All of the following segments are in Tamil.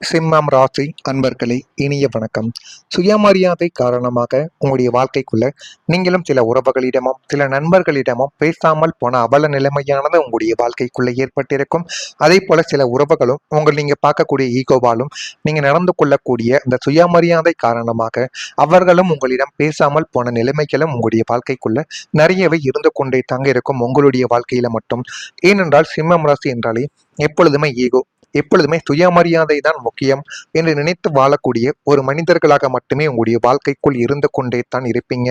சிம்மம் ராசி அன்பர்களே, இனிய வணக்கம். சுயமரியாதை காரணமாக உங்களுடைய வாழ்க்கைக்குள்ள நீங்களும் சில உறவுகளிடமும் சில நண்பர்களிடமும் பேசாமல் போன அவல நிலைமையானது உங்களுடைய வாழ்க்கைக்குள்ள ஏற்பட்டிருக்கும். அதே போல சில உறவுகளும் நீங்க பார்க்கக்கூடிய ஈகோவாலும் நீங்க நடந்து கொள்ளக்கூடிய இந்த சுயமரியாதை காரணமாக அவர்களும் உங்களிடம் பேசாமல் போன நிலைமைகளும் உங்களுடைய வாழ்க்கைக்குள்ள நிறையவே இருந்து கொண்டே தாங்க இருக்கும் உங்களுடைய வாழ்க்கையில மட்டும். ஏனென்றால் சிம்மம் ராசி என்றாலே எப்பொழுதுமே ஈகோ, எப்பொழுதுமே சுயமரியாதை தான் முக்கியம் என்று நினைத்து வாழக்கூடிய ஒரு மனிதர்களாக மட்டுமே உங்களுடைய வாழ்க்கைக்குள் இருந்து கொண்டே தான் இருப்பீங்க.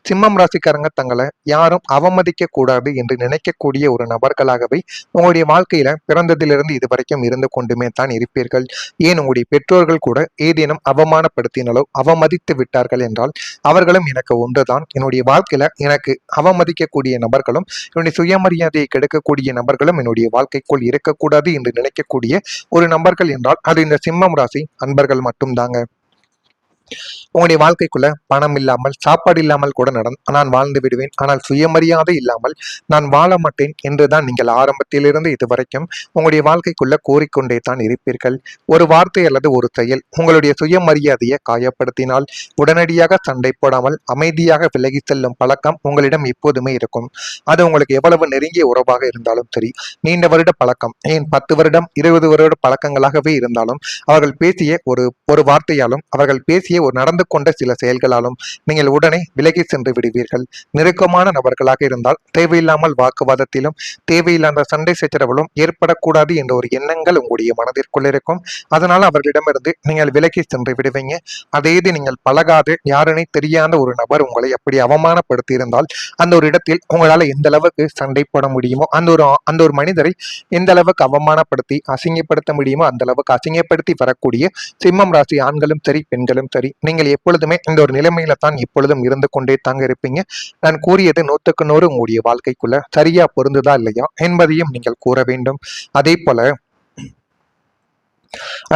சிம்மம் ராசிக்காரங்க தங்களை யாரும் அவமதிக்க கூடாது என்று நினைக்கக்கூடிய ஒரு நபர்களாகவே உங்களுடைய வாழ்க்கையில பிறந்ததிலிருந்து இதுவரைக்கும் இருந்து கொண்டுமே தான் இருப்பீர்கள். ஏன் உங்களுடைய பெற்றோர்கள் கூட ஏதேனும் அவமானப்படுத்தினாலோ அவமதித்து விட்டார்கள் என்றால் அவர்களும் எனக்கு ஒன்றுதான், என்னுடைய வாழ்க்கையில எனக்கு அவமதிக்கக்கூடிய நபர்களும் என்னுடைய சுயமரியாதையை கெடுக்கக்கூடிய நபர்களும் என்னுடைய வாழ்க்கைக்குள் இருக்கக்கூடாது என்று நினைக்கக்கூடிய ஒரு நபர்கள் என்றால் அது இந்த சிம்மம் ராசி அன்பர்கள் மட்டும்தாங்க. உங்களுடைய வாழ்க்கைக்குள்ள பணம் இல்லாமல் சாப்பாடு இல்லாமல் கூட நான் வாழ்ந்து விடுவேன், ஆனால் சுயமரியாதை இல்லாமல் நான் வாழ மாட்டேன் என்றுதான் நீங்கள் ஆரம்பத்திலிருந்து இதுவரைக்கும் உங்களுடைய வாழ்க்கைக்குள்ள கோரிக்கொண்டே தான் இருப்பீர்கள். ஒரு வார்த்தை அல்லது ஒரு செயல் உங்களுடைய சுயமரியாதையை காயப்படுத்தினால் உடனடியாக சண்டை போடாமல் அமைதியாக விலகி செல்லும் பழக்கம் உங்களிடம் எப்போதுமே இருக்கும். அது உங்களுக்கு எவ்வளவு நெருங்கிய உறவாக இருந்தாலும் சரி, நீண்ட வருட பழக்கம், ஏன் 10 வருடம் 20 வருட பழக்கங்களாகவே இருந்தாலும் அவர்கள் பேசிய ஒரு வார்த்தையாலும் அவர்கள் பேசிய ஒரு நடந்து கொண்ட சில செயல்களாலும் நீங்கள் உடனே விலகி சென்று விடுவீர்கள். நெருக்கமான நபர்களாக இருந்தால் தேவையில்லாமல் வாக்குவாதத்திலும் தேவையில்லாத சண்டை சச்சரவிலும் ஏற்படக்கூடாது என்ற ஒரு எண்ணங்கள் உங்களுடைய மனதிற்குள் இருக்கும். அதனால் அவர்களிடமிருந்து நீங்கள் விலகி சென்று விடுவீங்க. அதே இது நீங்கள் பழகாத யாருனே தெரியாத ஒரு நபர் உங்களை அப்படி அவமானப்படுத்தி இருந்தால் அந்த ஒரு இடத்தில் உங்களால் எந்த அளவுக்கு சண்டை போட முடியுமோ அந்த ஒரு மனிதரை எந்த அளவுக்கு அவமானப்படுத்தி அசிங்கப்படுத்த முடியுமோ அந்த அளவுக்கு அசிங்கப்படுத்தி வரக்கூடிய சிம்மம் ராசி ஆண்களும் சரி பெண்களும் சரி, நீங்கள் எப்பொழுதுமே இந்த ஒரு நிலைமையில தான் எப்பொழுதும் இருந்து கொண்டே தாங்க இருப்பீங்க. நான் கூறியது 100க்கு 100 உங்களுடைய வாழ்க்கைக்குள்ள சரியா பொருந்துதா இல்லையா என்பதையும் நீங்கள் கூற வேண்டும். அதே போல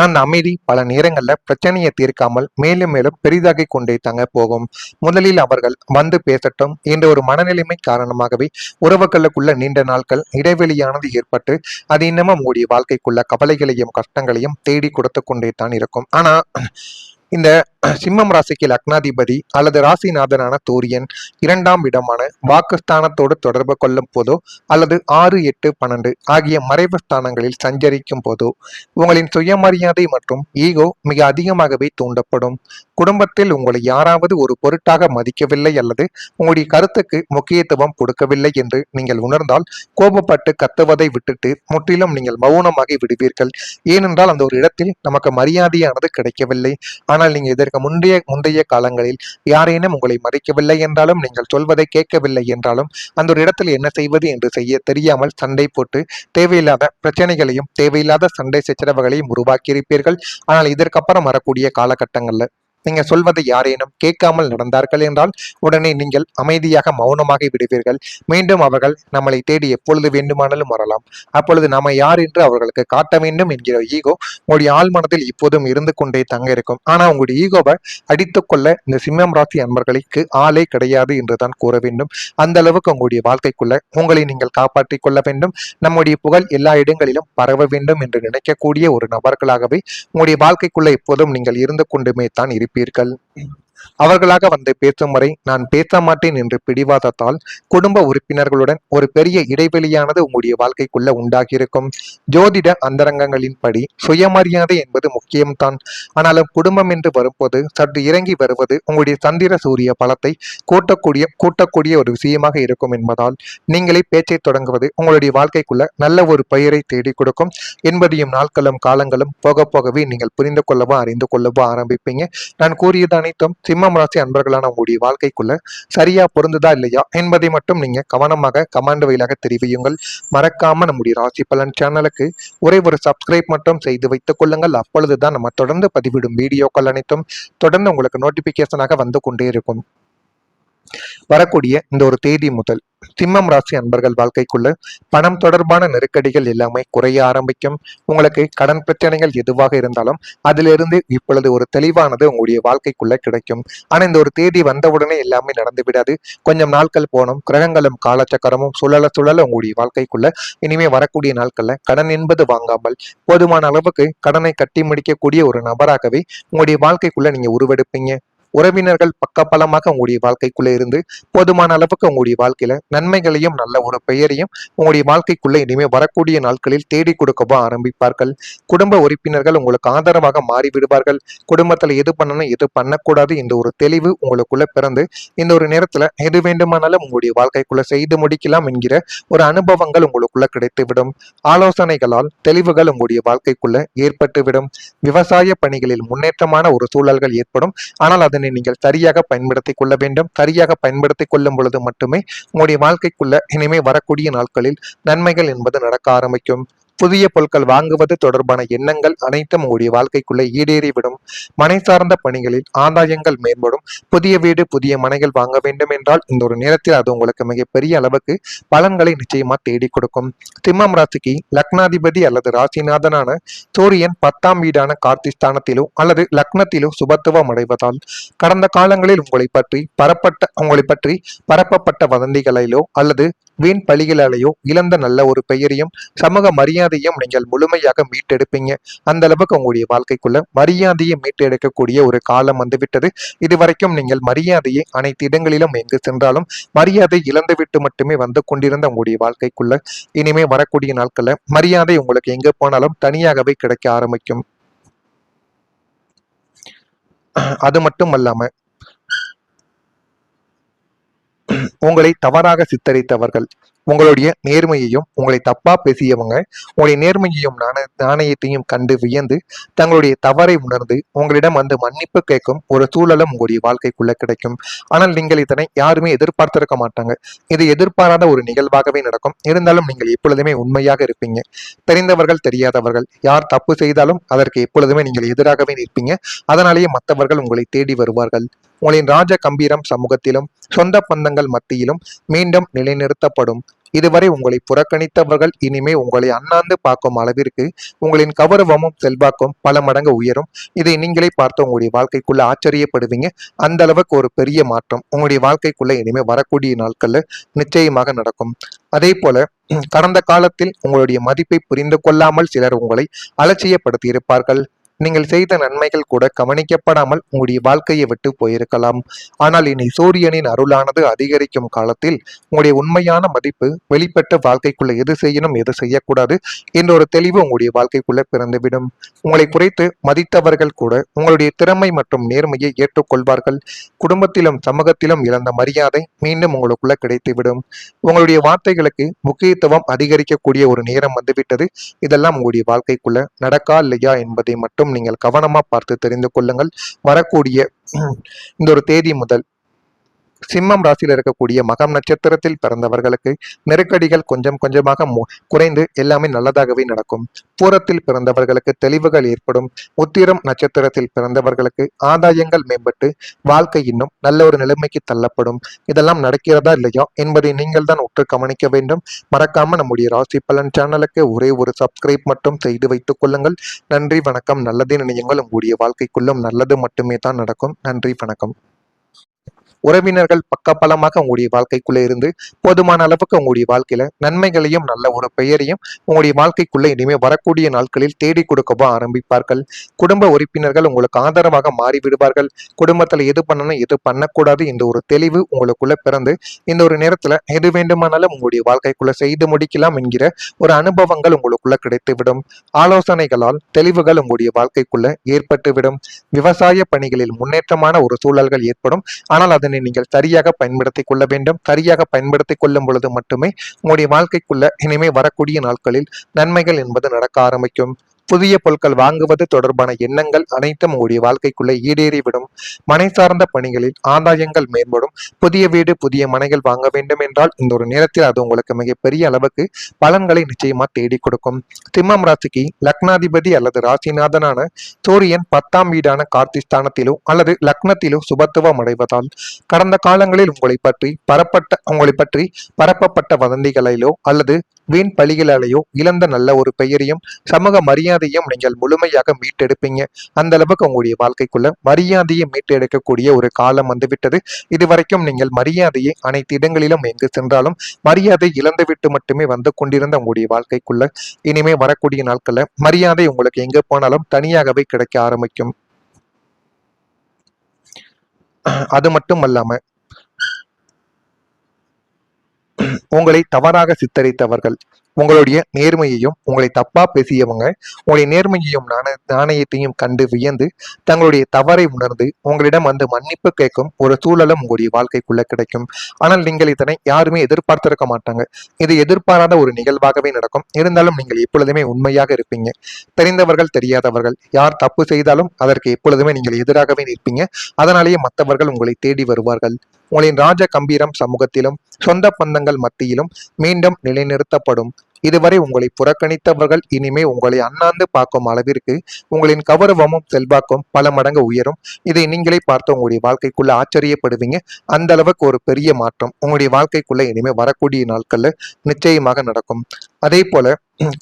அந்த அமைதி பல நேரங்கள்ல பிரச்சனையை தீர்க்காமல் மேலும் மேலும் பெரிதாகி கொண்டே தாங்க போகும். முதலில் அவர்கள் வந்து பேசட்டும் என்ற ஒரு மனநிலைமை காரணமாகவே உறவுகளுக்குள்ள நீண்ட நாட்கள் இடைவெளியானது ஏற்பட்டு அது இன்னமும் உங்களுடைய வாழ்க்கைக்குள்ள கவலைகளையும் கஷ்டங்களையும் தேடி கொடுத்து கொண்டே தான் இருக்கும். ஆனா இந்த சிம்மம் ராசிக்கு லக்னாதிபதி அல்லது ராசிநாதனான சூரியன் 2ஆம் இடமான வாக்குஸ்தானத்தோடு தொடர்பு கொள்ளும் போதோ அல்லது 6, 8, 12 ஆகிய மறைவு ஸ்தானங்களில் சஞ்சரிக்கும் போதோ உங்களின் சுயமரியாதை மற்றும் ஈகோ மிக அதிகமாகவே தூண்டப்படும். குடும்பத்தில் உங்களை யாராவது ஒரு பொருட்டாக மதிக்கவில்லை அல்லது உங்களுடைய கருத்துக்கு முக்கியத்துவம் கொடுக்கவில்லை என்று நீங்கள் உணர்ந்தால் கோபப்பட்டு கத்துவதை விட்டுட்டு முற்றிலும் நீங்கள் மௌனமாகி விடுவீர்கள். ஏனென்றால் அந்த ஒரு இடத்தில் நமக்கு மரியாதையானது கிடைக்கவில்லை. ஆனால் நீங்க இதற்கு முந்தைய காலங்களில் யாரேனும் உங்களை மதிக்கவில்லை என்றாலும் நீங்கள் சொல்வதை கேட்கவில்லை என்றாலும் அந்த ஒரு இடத்தில் என்ன செய்வது என்று செய்ய தெரியாமல் சண்டை போட்டு தேவையில்லாத பிரச்சனைகளையும் தேவையில்லாத சண்டை சச்சரவுகளையும் உருவாக்கியிருப்பீர்கள். ஆனால் இதற்கப்புறம் வரக்கூடிய காலகட்டங்கள்ல நீங்க சொல்வதை யாரேனும் கேட்காமல் நடந்தார்கள் என்றால் உடனே நீங்கள் அமைதியாக மௌனமாக விடுவீர்கள். மீண்டும் அவர்கள் நம்மளை தேடி எப்பொழுது வேண்டுமானாலும் வரலாம். அப்பொழுது நாம யார் என்று அவர்களுக்கு காட்ட வேண்டும் என்கிற ஈகோ உங்களுடைய ஆள் மனதில் இப்போதும் இருந்து கொண்டே தங்க இருக்கும். ஆனா உங்களுடைய ஈகோவை அடித்துக் கொள்ள இந்த சிம்மம் ராசி அன்பர்களுக்கு ஆளே கிடையாது என்றுதான் கூற வேண்டும். அந்த அளவுக்கு உங்களுடைய வாழ்க்கைக்குள்ள உங்களை நீங்கள் காப்பாற்றிக் கொள்ள வேண்டும். நம்முடைய புகழ் எல்லா இடங்களிலும் பரவ வேண்டும் என்று நினைக்கக்கூடிய ஒரு நபர்களாகவே உங்களுடைய வாழ்க்கைக்குள்ள எப்போதும் நீங்கள் இருந்து கொண்டுமே தான் இருப்பீர்கள். அவர்களாக வந்து பேசும் வரை நான் பேச மாட்டேன் என்று பிடிவாதத்தால் குடும்ப உறுப்பினர்களுடன் ஒரு பெரிய இடைவெளியானது உங்களுடைய வாழ்க்கைக்குள்ள உண்டாகியிருக்கும். ஜோதிட அந்தரங்கங்களின்படி சுயமரியாதை என்பது முக்கியம்தான். ஆனாலும் குடும்பம் என்று வரும்போது சற்று இறங்கி வருவது உங்களுடைய சந்திர சூரிய பலத்தை கூட்டக்கூடிய ஒரு விஷயமாக இருக்கும் என்பதால் நீங்களே பேச்சை தொடங்குவது உங்களுடைய வாழ்க்கைக்குள்ள நல்ல ஒரு பெயரை தேடி கொடுக்கும் என்பதையும் நாட்களும் காலங்களும் போக போகவே நீங்கள் புரிந்து கொள்ளவோ அறிந்து கொள்ளவோ ஆரம்பிப்பீங்க. நான் கூறியது அனைத்தும் சிம்மம் ராசி அன்பர்களான உங்களுடைய வாழ்க்கைக்குள்ள சரியா பொருந்துதா இல்லையா என்பதை மட்டும் நீங்க கவனமாக கமாண்ட் வழியாக தெரிவியுங்கள். மறக்காம நம்முடைய ராசி பலன் சேனலுக்கு ஒரே ஒரு சப்ஸ்கிரைப் மட்டும் செய்து வைத்துக் கொள்ளுங்கள். அப்பொழுதுதான் நம்ம தொடர்ந்து பதிவிடும் வீடியோக்கள் அனைத்தும் தொடர்ந்து உங்களுக்கு நோட்டிபிகேஷனாக வந்து கொண்டே இருக்கும். வரக்கூடிய இந்த ஒரு தேதி முதல் சிம்மம் ராசி அன்பர்கள் வாழ்க்கைக்குள்ள பணம் தொடர்பான நெருக்கடிகள் எல்லாமே குறைய ஆரம்பிக்கும். உங்களுக்கு கடன் பிரச்சனைகள் எதுவாக இருந்தாலும் அதிலிருந்து இப்பொழுது ஒரு தெளிவானது உங்களுடைய வாழ்க்கைக்குள்ள கிடைக்கும். ஆனா இந்த ஒரு தேதி வந்தவுடனே எல்லாமே நடந்து விடாது. கொஞ்சம் நாட்கள் போனும். கிரகங்களும் காலச்சக்கரமும் சுழல சுழல உங்களுடைய வாழ்க்கைக்குள்ள இனிமே வரக்கூடிய நாட்கள்ல கடன் என்பது வாங்காமல் போதுமான அளவுக்கு கடனை கட்டி முடிக்கக்கூடிய ஒரு நபராகவே உங்களுடைய வாழ்க்கைக்குள்ள நீங்க உருவெடுப்பீங்க. உறவினர்கள் பக்கபலமாக உங்களுடைய வாழ்க்கைக்குள்ள இருந்து போதுமான அளவுக்கு உங்களுடைய வாழ்க்கையில நன்மைகளையும் நல்ல ஒரு பெயரையும் உங்களுடைய வாழ்க்கைக்குள்ள இனிமே வரக்கூடிய நாட்களில் தேடி கொடுக்கவும் ஆரம்பிப்பார்கள். குடும்ப உறுப்பினர்கள் உங்களுக்கு ஆதரவாக மாறிவிடுவார்கள். குடும்பத்துல எது பண்ணணும் எது பண்ணக்கூடாது இந்த ஒரு தெளிவு உங்களுக்குள்ள பிறந்து இந்த ஒரு நேரத்துல எது வேண்டுமானாலும் உங்களுடைய வாழ்க்கைக்குள்ள செய்து முடிக்கலாம் என்கிற ஒரு அனுபவங்கள் உங்களுக்குள்ள கிடைத்துவிடும். ஆலோசனைகளால் தெளிவுகள் உங்களுடைய வாழ்க்கைக்குள்ள ஏற்பட்டுவிடும். விவசாய பணிகளில் முன்னேற்றமான ஒரு சூழல்கள் ஏற்படும். ஆனால் அதனை நீங்கள் சரியாக பயன்படுத்திக் கொள்ள வேண்டும். சரியாக பயன்படுத்திக் கொள்ளும் பொழுது மட்டுமே உங்களுடைய வாழ்க்கைக்குள்ள இனிமே வரக்கூடிய நாட்களில் நன்மைகள் என்பது நடக்க ஆரம்பிக்கும். புதிய பொருட்கள் வாங்குவது தொடர்பான எண்ணங்கள் அனைத்தும் உங்களுடைய வாழ்க்கைக்குள்ளே ஈடேறிவிடும். மனை சார்ந்த பணிகளில் ஆதாயங்கள் மேம்படும். புதிய வீடு புதிய மனைகள் வாங்க வேண்டும் என்றால் இந்த ஒரு நேரத்தில் அது உங்களுக்கு மிகப்பெரிய அளவுக்கு பலன்களை நிச்சயமா தேடி கொடுக்கும். சிம்மம் ராசிக்கு லக்னாதிபதி அல்லது ராசிநாதனான சூரியன் 10ஆம் வீடான கார்த்திஸ்தானத்திலோ அல்லது லக்னத்திலோ சுபத்துவம் அடைவதால் கடந்த காலங்களில் உங்களை பற்றி பரப்பப்பட்ட வதந்திகளிலோ அல்லது வீண் பழிகளாலேயோ இழந்த நல்ல ஒரு பெயரையும் சமூக மரியாதையும் நீங்கள் முழுமையாக மீட்டெடுப்பீங்க. அந்த அளவுக்கு உங்களுடைய வாழ்க்கைக்குள்ள மரியாதையை மீட்டெடுக்கக்கூடிய ஒரு காலம் வந்துவிட்டது. இதுவரைக்கும் நீங்கள் மரியாதையை அனைத்து இடங்களிலும் எங்கு சென்றாலும் மரியாதை இழந்துவிட்டு மட்டுமே வந்து கொண்டிருந்த உங்களுடைய வாழ்க்கைக்குள்ள இனிமே வரக்கூடிய நாட்கள்ல மரியாதை உங்களுக்கு எங்க போனாலும் தனியாகவே கிடைக்க ஆரம்பிக்கும். அது மட்டும் அல்லாம உங்களை தவறாக சித்தரித்தவர்கள், உங்களுடைய நேர்மையையும் உங்களை தப்பா பேசியவங்க உங்களுடைய நேர்மையையும் நாணயத்தையும் கண்டு வியந்து தங்களுடைய தவறை உணர்ந்து உங்களிடம் வந்து மன்னிப்பு கேட்கும் ஒரு சூழலும் உங்களுடைய வாழ்க்கைக்குள்ள கிடைக்கும். ஆனால் நீங்கள் இதனை யாருமே எதிர்பார்த்திருக்க மாட்டாங்க. இது எதிர்பாராத ஒரு நிகழ்வாகவே நடக்கும். இருந்தாலும் நீங்கள் எப்பொழுதுமே உண்மையாக இருப்பீங்க. தெரிந்தவர்கள் தெரியாதவர்கள் யார் தப்பு செய்தாலும் அதற்கு எப்பொழுதுமே நீங்கள் எதிராகவே நிற்பீங்க. அதனாலேயே மற்றவர்கள் உங்களை தேடி வருவார்கள். உங்களின் ராஜ கம்பீரம் சமூகத்திலும் சொந்த பந்தங்கள் மத்தியிலும் மீண்டும் நிலைநிறுத்தப்படும். இதுவரை உங்களை புறக்கணித்தவர்கள் இனிமே உங்களை அண்ணாந்து பார்க்கும் அளவிற்கு உங்களின் கௌரவமும் செல்வாக்கும் பல மடங்கு உயரும். இதை நீங்களே பார்த்து உங்களுடைய வாழ்க்கைக்குள்ள ஆச்சரியப்படுவீங்க. அந்த அளவுக்கு ஒரு பெரிய மாற்றம் உங்களுடைய வாழ்க்கைக்குள்ள இனிமே வரக்கூடிய நாட்கள்ல நிச்சயமாக நடக்கும். அதே போல கடந்த காலத்தில் உங்களுடைய மதிப்பை புரிந்து கொள்ளாமல் சிலர் உங்களை அலட்சியப்படுத்தி இருப்பார்கள். நீங்கள் செய்த நன்மைகள் கூட கவனிக்கப்படாமல் உங்களுடைய வாழ்க்கையை விட்டு போயிருக்கலாம். ஆனால் இனி சூரியனின் அருளானது அதிகரிக்கும் காலத்தில் உங்களுடைய உண்மையான மதிப்பு வெளிப்பட்ட வாழ்க்கைக்குள்ள எது செய்யணும் எது செய்யக்கூடாது என்ற ஒரு தெளிவு உங்களுடைய வாழ்க்கைக்குள்ள பிறந்துவிடும். உங்களை குறைத்து மதித்தவர்கள் கூட உங்களுடைய திறமை மற்றும் நேர்மையை ஏற்றுக்கொள்வார்கள். குடும்பத்திலும் சமூகத்திலும் இழந்த மரியாதை மீண்டும் உங்களுக்குள்ள கிடைத்துவிடும். உங்களுடைய வார்த்தைகளுக்கு முக்கியத்துவம் அதிகரிக்கக்கூடிய ஒரு நேரம் வந்துவிட்டது. இதெல்லாம் உங்களுடைய வாழ்க்கைக்குள்ள நடக்கா இல்லையா என்பதை மட்டும் நீங்கள் கவனமா பார்த்து தெரிந்து கொள்ளுங்கள். வரக்கூடிய இந்த ஒரு தேதி முதல் சிம்மம் ராசியில் இருக்கக்கூடிய மகம் நட்சத்திரத்தில் பிறந்தவர்களுக்கு நெருக்கடிகள் கொஞ்சம் கொஞ்சமாக குறைந்து எல்லாமே நல்லதாகவே நடக்கும். பூரத்தில் பிறந்தவர்களுக்கு தெளிவுகள் ஏற்படும். உத்திரம் நட்சத்திரத்தில் பிறந்தவர்களுக்கு ஆதாயங்கள் மேம்பட்டு வாழ்க்கை இன்னும் நல்ல ஒரு நிலைமைக்கு தள்ளப்படும். இதெல்லாம் நடக்கிறதா இல்லையா என்பதை நீங்கள் தான் உற்று கவனிக்க வேண்டும். மறக்காம நம்முடைய ராசி பலன் சேனலுக்கு ஒரே ஒரு சப்ஸ்கிரைப் மட்டும் செய்து வைத்துக் கொள்ளுங்கள். நன்றி வணக்கம். நல்லதே நினையுங்கள். உங்களுடைய வாழ்க்கைக்குள்ளும் நல்லது மட்டுமே தான் நடக்கும். நன்றி வணக்கம். உறவினர்கள் பக்கபலமாக உங்களுடைய வாழ்க்கைக்குள்ள இருந்து போதுமான அளவுக்கு உங்களுடைய வாழ்க்கையில நன்மைகளையும் நல்ல ஒரு பெயரையும் உங்களுடைய வாழ்க்கைக்குள்ள இனிமே வரக்கூடிய நாட்களில் தேடி கொடுக்கவும் ஆரம்பிப்பார்கள். குடும்ப உறுப்பினர்கள் உங்களுக்கு ஆதரவாக மாறிவிடுவார்கள். குடும்பத்துல எது பண்ணணும் எது பண்ணக்கூடாது இந்த ஒரு தெளிவு உங்களுக்குள்ள பிறந்து இந்த ஒரு நேரத்துல எது வேண்டுமானாலும் உங்களுடைய வாழ்க்கைக்குள்ள செய்து முடிக்கலாம் என்கிற ஒரு அனுபவங்கள் உங்களுக்குள்ள கிடைத்துவிடும். ஆலோசனைகளால் தெளிவுகள் உங்களுடைய வாழ்க்கைக்குள்ள ஏற்பட்டுவிடும். விவசாய பணிகளில் முன்னேற்றமான ஒரு சூழல்கள் ஏற்படும். ஆனால் அதனை நீங்கள் சரியாக பயன்படுத்திக் கொள்ள வேண்டும். சரியாக பயன்படுத்திக் கொள்ளும் பொழுது மட்டுமே உங்களுடைய வாழ்க்கைக்குள்ள இனிமே வரக்கூடிய நாட்களில் நன்மைகள் என்பது நடக்க ஆரம்பிக்கும். புதிய பொருட்கள் வாங்குவது தொடர்பான எண்ணங்கள் அனைத்தும் உங்களுடைய வாழ்க்கைக்குள்ள ஈடேறிவிடும். மனை சார்ந்த பணிகளில் ஆதாயங்கள் மேம்படும். புதிய வீடு புதிய மனைகள் வாங்க வேண்டும் என்றால் இந்த ஒரு நேரத்தில் அது உங்களுக்கு மிகப்பெரிய அளவுக்கு பலன்களை நிச்சயமா தேடி கொடுக்கும். சிம்மம் ராசிக்கு லக்னாதிபதி அல்லது ராசிநாதனான சூரியன் 10ஆம் வீடான கார்த்திஸ்தானத்திலோ அல்லது லக்னத்திலோ சுபத்துவம் அடைவதால் கடந்த காலங்களில் உங்களை பற்றி பரப்பப்பட்ட வதந்திகளிலோ அல்லது வீண் பழிகளாலேயோ இழந்த நல்ல ஒரு பெயரையும் சமூக மரியாதையும் நீங்கள் முழுமையாக மீட்டெடுப்பீங்க. அந்த அளவுக்கு உங்களுடைய வாழ்க்கைக்குள்ள மரியாதையை மீட்டெடுக்கக்கூடிய ஒரு காலம் வந்துவிட்டது. இதுவரைக்கும் நீங்கள் மரியாதையை அனைத்து இடங்களிலும் எங்கு சென்றாலும் மரியாதை இழந்துவிட்டு மட்டுமே வந்து கொண்டிருந்த உங்களுடைய வாழ்க்கைக்குள்ள இனிமே வரக்கூடிய நாட்கள்ல மரியாதை உங்களுக்கு எங்க போனாலும் தனியாகவே கிடைக்க ஆரம்பிக்கும். அது மட்டும் அல்லாம உங்களை தவறாக சித்தரித்தவர்கள், உங்களுடைய நேர்மையையும் உங்களை தப்பா பேசியவங்க உங்களுடைய நேர்மையையும் நாணயத்தையும் கண்டு வியந்து தங்களுடைய தவறை உணர்ந்து உங்களிடம் வந்து மன்னிப்பு கேட்கும் ஒரு சூழலும் உங்களுடைய வாழ்க்கைக்குள்ள கிடைக்கும். ஆனால் நீங்கள் இதனை யாருமே எதிர்பார்த்திருக்க மாட்டாங்க. இது எதிர்பாராத ஒரு நிகழ்வாகவே நடக்கும். இருந்தாலும் நீங்கள் எப்பொழுதுமே உண்மையாக இருப்பீங்க. தெரிந்தவர்கள் தெரியாதவர்கள் யார் தப்பு செய்தாலும் அதற்கு எப்பொழுதுமே நீங்கள் எதிராகவே நிற்பீங்க. அதனாலேயே மற்றவர்கள் உங்களை தேடி வருவார்கள். உங்களின் ராஜ கம்பீரம் சமூகத்திலும் சொந்த பந்தங்கள் மத்தியிலும் மீண்டும் நிலைநிறுத்தப்படும். இதுவரை உங்களை புறக்கணித்தவர்கள் இனிமே உங்களை அண்ணாந்து பார்க்கும் அளவிற்கு உங்களின் கௌரவமும் செல்வாக்கும் பல மடங்கு உயரும். இதை நீங்களே பார்த்து உங்களுடைய வாழ்க்கைக்குள்ள ஆச்சரியப்படுவீங்க. அந்த அளவுக்கு ஒரு பெரிய மாற்றம் உங்களுடைய வாழ்க்கைக்குள்ள இனிமே வரக்கூடிய நாட்கள்ல நிச்சயமாக நடக்கும். அதே போல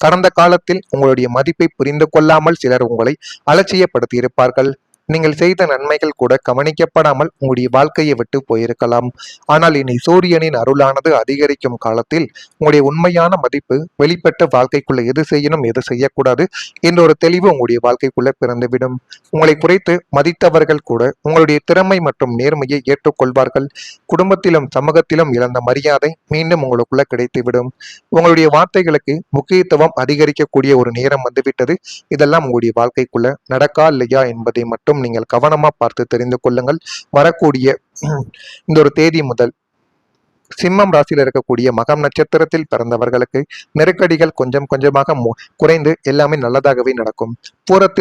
கடந்த காலத்தில் உங்களுடைய மதிப்பை புரிந்து கொள்ளாமல் சிலர் உங்களை அலட்சியப்படுத்தி இருப்பார்கள். நீங்கள் செய்த நன்மைகள் கூட கவனிக்கப்படாமல் உங்களுடைய வாழ்க்கையை விட்டு போயிருக்கலாம். ஆனால் இனி சூரியனின் அருளானது அதிகரிக்கும் காலத்தில் உங்களுடைய உண்மையான மதிப்பு வெளிப்பட்ட வாழ்க்கைக்குள்ள எது செய்யணும் எது செய்யக்கூடாது என்ற ஒரு தெளிவு உங்களுடைய வாழ்க்கைக்குள்ள பிறந்துவிடும். உங்களை குறைத்து மதித்தவர்கள் கூட உங்களுடைய திறமை மற்றும் நேர்மையை ஏற்றுக்கொள்வார்கள். குடும்பத்திலும் சமூகத்திலும் இழந்த மரியாதை மீண்டும் உங்களுக்குள்ள கிடைத்துவிடும். உங்களுடைய வார்த்தைகளுக்கு முக்கியத்துவம் அதிகரிக்கக்கூடிய ஒரு நேரம் வந்துவிட்டது. இதெல்லாம் உங்களுடைய வாழ்க்கைக்குள்ள நடக்கா இல்லையா என்பதை மட்டும் நீங்கள் கவனமா பார்த்து தெரிந்து கொள்ளுங்கள். வரக்கூடிய இந்த ஒரு தேதி முதல் சிம்மம் ராசியில் இருக்கக்கூடிய மகம் நட்சத்திரத்தில் பிறந்தவர்களுக்கு நெருக்கடிகள் கொஞ்சம் கொஞ்சமாக குறைந்து எல்லாமே நல்லதாகவே நடக்கும். பூரத்தில்